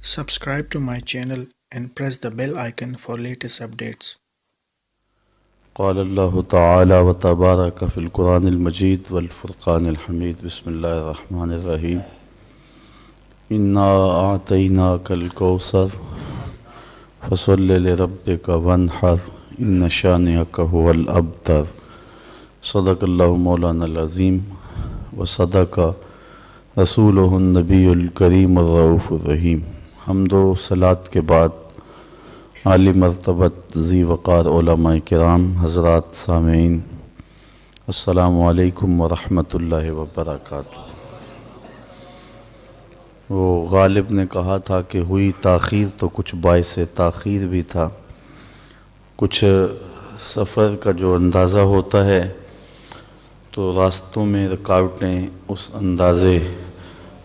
Subscribe to my channel and press the bell icon for latest updates. قال الله تعالى وتبارك في القرآن المجيد والفرقان الحميد بسم الله الرحمن الرحيم إنا أعطيناك الكوثر فصل لربك وانحر إن شانئك هو الأبتر صدق الله مولانا العظيم وصدق رسوله النبي الكريم الرؤوف الرحيم. حمد و صلاۃ کے بعد عالی مرتبت ذی وقار علماء کرام حضرات سامعین، السلام علیکم ورحمۃ اللہ وبرکاتہ۔ وہ غالب نے کہا تھا کہ ہوئی تاخیر تو کچھ باعث تاخیر بھی تھا۔ کچھ سفر کا جو اندازہ ہوتا ہے تو راستوں میں رکاوٹیں اس اندازے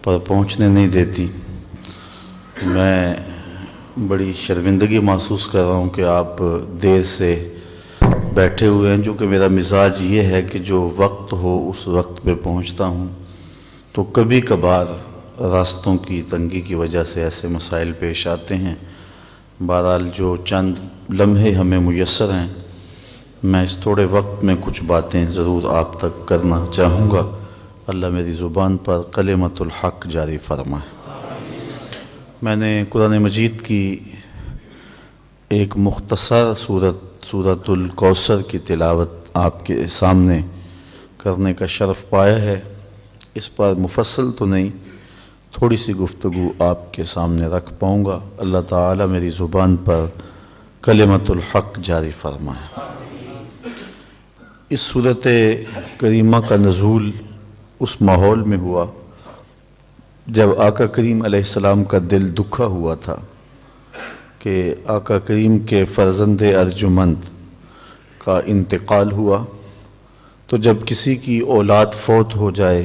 پر پہنچنے نہیں دیتی۔ میں بڑی شرمندگی محسوس کر رہا ہوں کہ آپ دیر سے بیٹھے ہوئے ہیں، جو کہ میرا مزاج یہ ہے کہ جو وقت ہو اس وقت پہ پہنچتا ہوں، تو کبھی کبھار راستوں کی تنگی کی وجہ سے ایسے مسائل پیش آتے ہیں۔ بہرحال جو چند لمحے ہمیں میسر ہیں، میں اس تھوڑے وقت میں کچھ باتیں ضرور آپ تک کرنا چاہوں گا۔ اللہ میری زبان پر کلمۃ الحق جاری فرمائے۔ میں نے قرآن مجید کی ایک مختصر سورۃ الکوثر کی تلاوت آپ کے سامنے کرنے کا شرف پایا ہے۔ اس پر مفصل تو نہیں، تھوڑی سی گفتگو آپ کے سامنے رکھ پاؤں گا۔ اللہ تعالی میری زبان پر کلمۃ الحق جاری فرمائے۔ اس سورۃ کریمہ کا نزول اس ماحول میں ہوا جب آقا کریم علیہ السلام کا دل دکھا ہوا تھا کہ آقا کریم کے فرزند ارجمند کا انتقال ہوا۔ تو جب کسی کی اولاد فوت ہو جائے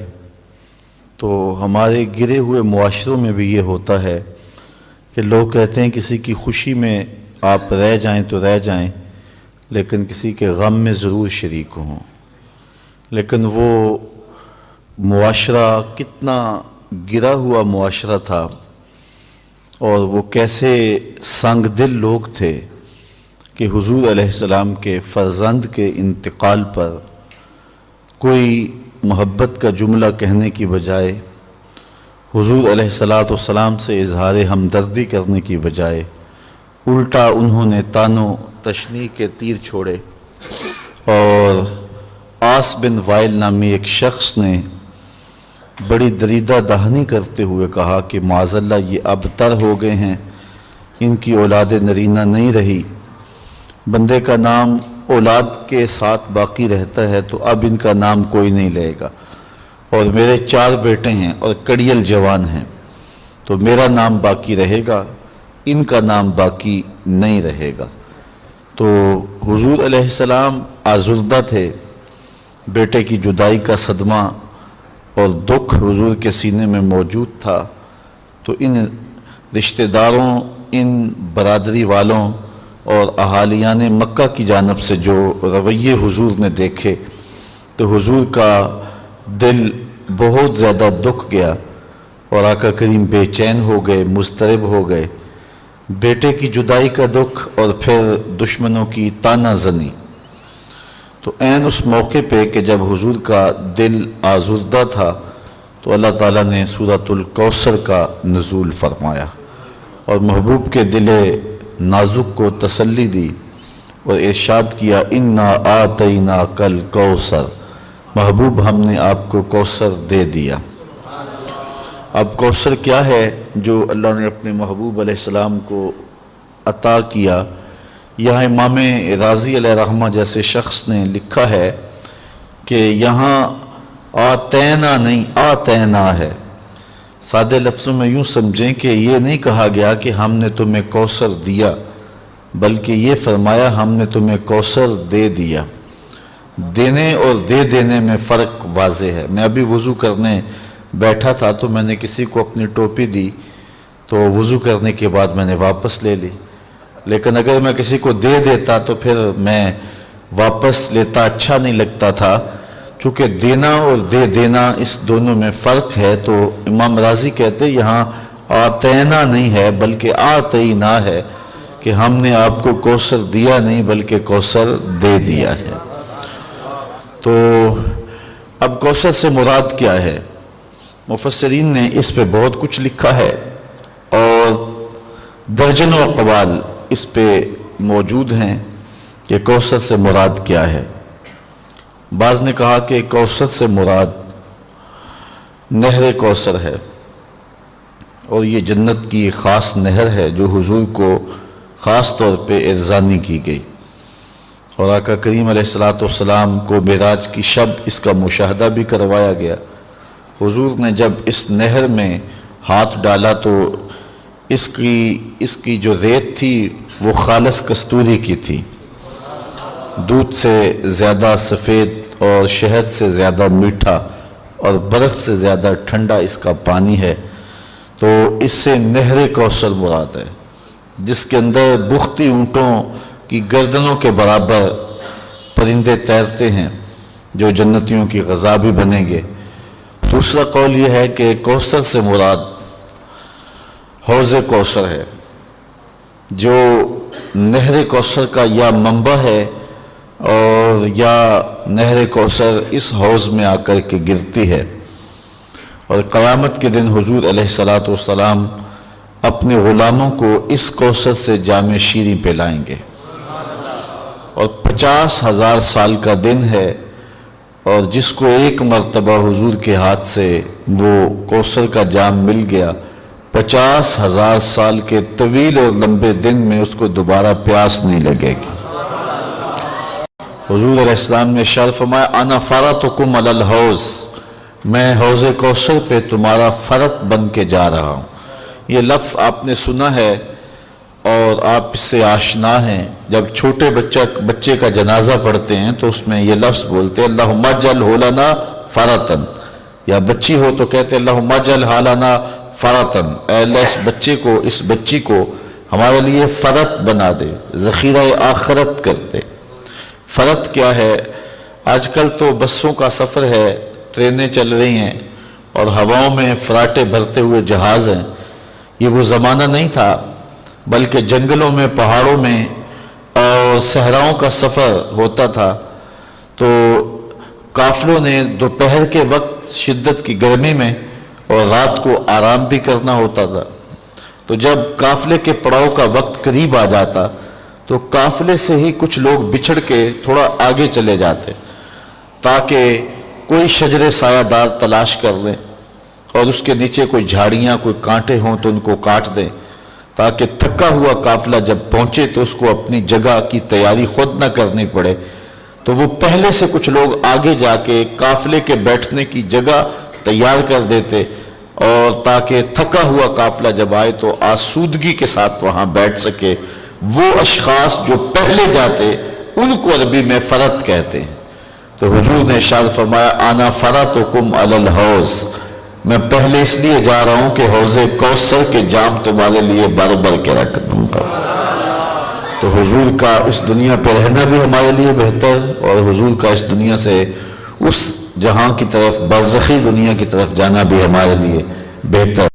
تو ہمارے گرے ہوئے معاشروں میں بھی یہ ہوتا ہے کہ لوگ کہتے ہیں کسی کی خوشی میں آپ رہ جائیں تو رہ جائیں، لیکن کسی کے غم میں ضرور شریک ہوں۔ لیکن وہ معاشرہ کتنا گرا ہوا معاشرہ تھا، اور وہ کیسے سنگ دل لوگ تھے کہ حضور علیہ السلام کے فرزند کے انتقال پر کوئی محبت کا جملہ کہنے کی بجائے، حضور علیہ السلام سے اظہار ہمدردی کرنے کی بجائے الٹا انہوں نے تان و تشنیع کے تیر چھوڑے، اور آس بن وائل نامی ایک شخص نے بڑی دریدہ دہنی کرتے ہوئے کہا کہ معاذ اللہ یہ اب تر ہو گئے ہیں، ان کی اولاد نرینہ نہیں رہی۔ بندے کا نام اولاد کے ساتھ باقی رہتا ہے تو اب ان کا نام کوئی نہیں لے گا، اور میرے 4 بیٹے ہیں اور کڑیل جوان ہیں، تو میرا نام باقی رہے گا، ان کا نام باقی نہیں رہے گا۔ تو حضور علیہ السلام آزردہ تھے، بیٹے کی جدائی کا صدمہ اور دکھ حضور کے سینے میں موجود تھا۔ تو ان رشتہ داروں، ان برادری والوں اور اہالیان مکہ کی جانب سے جو رویے حضور نے دیکھے تو حضور کا دل بہت زیادہ دکھ گیا، اور آقا کریم بے چین ہو گئے، مضطرب ہو گئے۔ بیٹے کی جدائی کا دکھ اور پھر دشمنوں کی تانا زنی۔ تو عین اس موقع پہ کہ جب حضور کا دل آزردہ تھا تو اللہ تعالیٰ نے سورۃ الکوثر کا نزول فرمایا، اور محبوب کے دل نازک کو تسلی دی اور ارشاد کیا انا آتیناک الکوثر، محبوب ہم نے آپ کو کوثر دے دیا۔ اب کوثر کیا ہے جو اللہ نے اپنے محبوب علیہ السلام کو عطا کیا؟ یہاں امام رازی علیہ رحمہ جیسے شخص نے لکھا ہے کہ یہاں آتینا نہیں آتینا ہے۔ سادے لفظوں میں یوں سمجھیں کہ یہ نہیں کہا گیا کہ ہم نے تمہیں کوثر دیا، بلکہ یہ فرمایا ہم نے تمہیں کوثر دے دیا۔ دینے اور دے دینے میں فرق واضح ہے۔ میں ابھی وضو کرنے بیٹھا تھا تو میں نے کسی کو اپنی ٹوپی دی، تو وضو کرنے کے بعد میں نے واپس لے لی، لیکن اگر میں کسی کو دے دیتا تو پھر میں واپس لیتا اچھا نہیں لگتا تھا۔ چونکہ دینا اور دے دینا اس دونوں میں فرق ہے، تو امام رازی کہتے یہاں آتینا نہیں ہے بلکہ آتینا ہے کہ ہم نے آپ کو کوثر دیا نہیں بلکہ کوثر دے دیا ہے۔ تو اب کوثر سے مراد کیا ہے؟ مفسرین نے اس پہ بہت کچھ لکھا ہے اور درجنوں اقوال اس پہ موجود ہیں کہ کوثر سے مراد کیا ہے۔ بعض نے کہا کہ کوثر سے مراد نہر کوثر ہے اور یہ جنت کی خاص نہر ہے جو حضور کو خاص طور پہ ارزانی کی گئی، اور آقا کریم علیہ السلام کو معراج کی شب اس کا مشاہدہ بھی کروایا گیا۔ حضور نے جب اس نہر میں ہاتھ ڈالا تو اس کی جو ریت تھی وہ خالص کستوری کی تھی، دودھ سے زیادہ سفید اور شہد سے زیادہ میٹھا اور برف سے زیادہ ٹھنڈا اس کا پانی ہے۔ تو اس سے نہر کوثر مراد ہے جس کے اندر بختی اونٹوں کی گردنوں کے برابر پرندے تیرتے ہیں جو جنتیوں کی غذا بھی بنیں گے۔ دوسرا قول یہ ہے کہ کوثر سے مراد حوض کوثر ہے جو نہر کوثر کا یا منبع ہے اور یا نہر کوثر اس حوض میں آ کر کے گرتی ہے، اور قیامت کے دن حضور علیہ السلام اپنے غلاموں کو اس کوثر سے جام شیریں پلائیں گے، اور 50,000 سال کا دن ہے، اور جس کو ایک مرتبہ حضور کے ہاتھ سے وہ کوثر کا جام مل گیا، 50,000 سال کے طویل اور لمبے دن میں اس کو دوبارہ پیاس نہیں لگے گی۔ حضور علیہ السلام نے ارشاد فرمایا انا فرطکم علی الحوض، میں حوض کوثر پہ تمہارا فرط بن کے جا رہا ہوں۔ یہ لفظ آپ نے سنا ہے اور آپ اس سے آشنا ہیں، جب چھوٹے بچے کا جنازہ پڑھتے ہیں تو اس میں یہ لفظ بولتے ہیں اللہم اجعلہ لنا فرطن، یا بچی ہو تو کہتے ہیں اللہم اجعلہ لنا فرطن، اے اللہ اس بچی کو ہمارے لیے فرط بنا دے، ذخیرہ آخرت کر دے۔ فرط کیا ہے؟ آج کل تو بسوں کا سفر ہے، ٹرینیں چل رہی ہیں اور ہواؤں میں فراٹے بھرتے ہوئے جہاز ہیں۔ یہ وہ زمانہ نہیں تھا، بلکہ جنگلوں میں، پہاڑوں میں اور صحراؤں کا سفر ہوتا تھا۔ تو قافلوں نے دوپہر کے وقت شدت کی گرمی میں اور رات کو آرام بھی کرنا ہوتا تھا، تو جب قافلے کے پڑاؤ کا وقت قریب آ جاتا تو قافلے سے ہی کچھ لوگ بچھڑ کے تھوڑا آگے چلے جاتے تاکہ کوئی شجر سایہ دار تلاش کر لیں اور اس کے نیچے کوئی جھاڑیاں، کوئی کانٹے ہوں تو ان کو کاٹ دیں، تاکہ تھکا ہوا قافلہ جب پہنچے تو اس کو اپنی جگہ کی تیاری خود نہ کرنی پڑے۔ تو وہ پہلے سے کچھ لوگ آگے جا کے قافلے کے بیٹھنے کی جگہ تیار کر دیتے، اور تاکہ تھکا ہوا قافلہ جب آئے تو آسودگی کے ساتھ وہاں بیٹھ سکے۔ وہ اشخاص جو پہلے جاتے ان کو عربی میں فرط کہتے ہیں۔ تو حضور نے ارشاد فرمایا انا فرطکم علی الحوض، میں پہلے اس لیے جا رہا ہوں کہ حوض کوثر کے جام تمہارے لیے بھر بھر کے رکھ دوں گا۔ تو حضور کا اس دنیا پہ رہنا بھی ہمارے لیے بہتر، اور حضور کا اس دنیا سے اس جہاں کی طرف، برزخی دنیا کی طرف جانا بھی ہمارے لیے بہتر۔